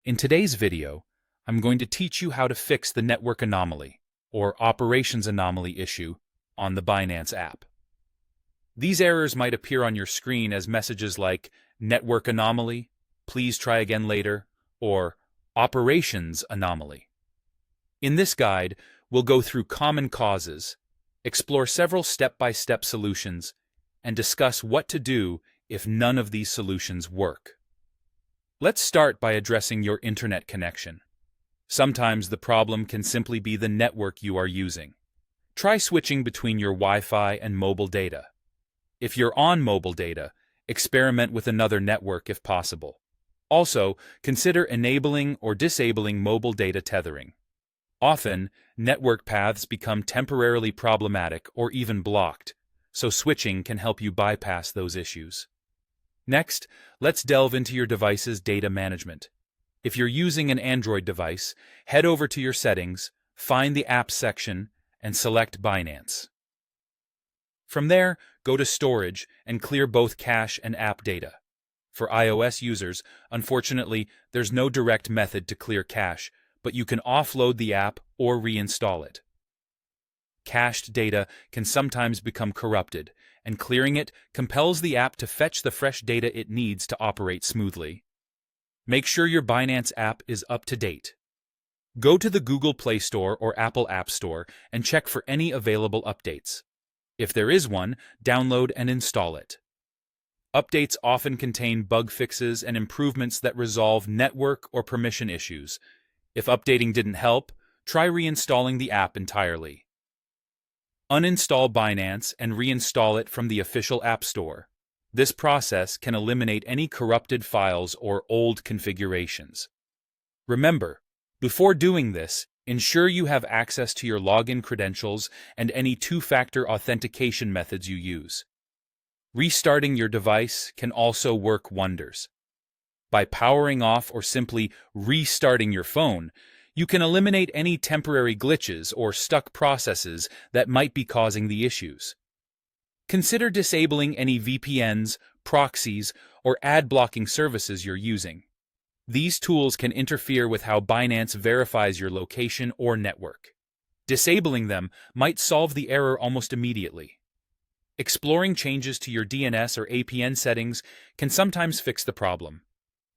In today's video, I'm going to teach you how to fix the network anomaly, or operations anomaly issue, on the Binance app. These errors might appear on your screen as messages like network anomaly, please try again later, or operations anomaly. In this guide, we'll go through common causes, explore several step-by-step solutions, and discuss what to do if none of these solutions work. Let's start by addressing your internet connection. Sometimes the problem can simply be the network you are using. Try switching between your Wi-Fi and mobile data. If you're on mobile data, experiment with another network if possible. Also, consider enabling or disabling mobile data tethering. Often, network paths become temporarily problematic or even blocked, so switching can help you bypass those issues. Next, let's delve into your device's data management. If you're using an Android device, head over to your settings, find the Apps section, and select Binance. From there, go to Storage and clear both cache and app data. For iOS users, unfortunately, there's no direct method to clear cache, but you can offload the app or reinstall it. Cached data can sometimes become corrupted, and clearing it compels the app to fetch the fresh data it needs to operate smoothly. Make sure your Binance app is up to date. Go to the Google Play Store or Apple App Store and check for any available updates. If there is one, download and install it. Updates often contain bug fixes and improvements that resolve network or permission issues. If updating didn't help, try reinstalling the app entirely. Uninstall Binance and reinstall it from the official App Store. This process can eliminate any corrupted files or old configurations. Remember, before doing this, ensure you have access to your login credentials and any two-factor authentication methods you use. Restarting your device can also work wonders. By powering off or simply restarting your phone, you can eliminate any temporary glitches or stuck processes that might be causing the issues. Consider disabling any VPNs, proxies, or ad-blocking services you're using. These tools can interfere with how Binance verifies your location or network. Disabling them might solve the error almost immediately. Exploring changes to your DNS or APN settings can sometimes fix the problem.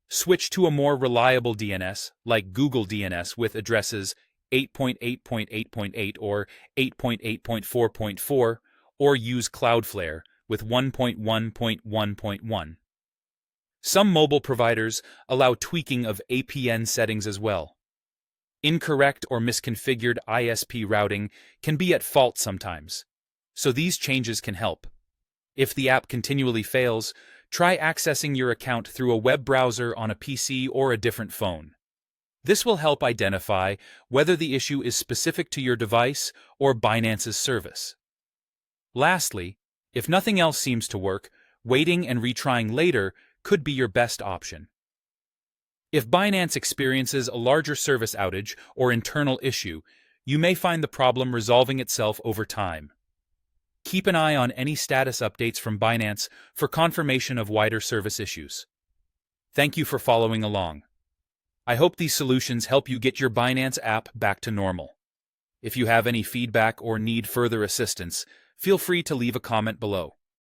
Switch to a more reliable DNS, like Google DNS with addresses 8.8.8.8 or 8.8.4.4, or use Cloudflare with 1.1.1.1. Some mobile providers allow tweaking of APN settings as well. Incorrect or misconfigured ISP routing can be at fault sometimes, so these changes can help. If the app continually fails, try accessing your account through a web browser on a PC or a different phone. This will help identify whether the issue is specific to your device or Binance's service. Lastly, if nothing else seems to work, waiting and retrying later could be your best option. If Binance experiences a larger service outage or internal issue, you may find the problem resolving itself over time. Keep an eye on any status updates from Binance for confirmation of wider service issues. Thank you for following along. I hope these solutions help you get your Binance app back to normal. If you have any feedback or need further assistance, feel free to leave a comment below.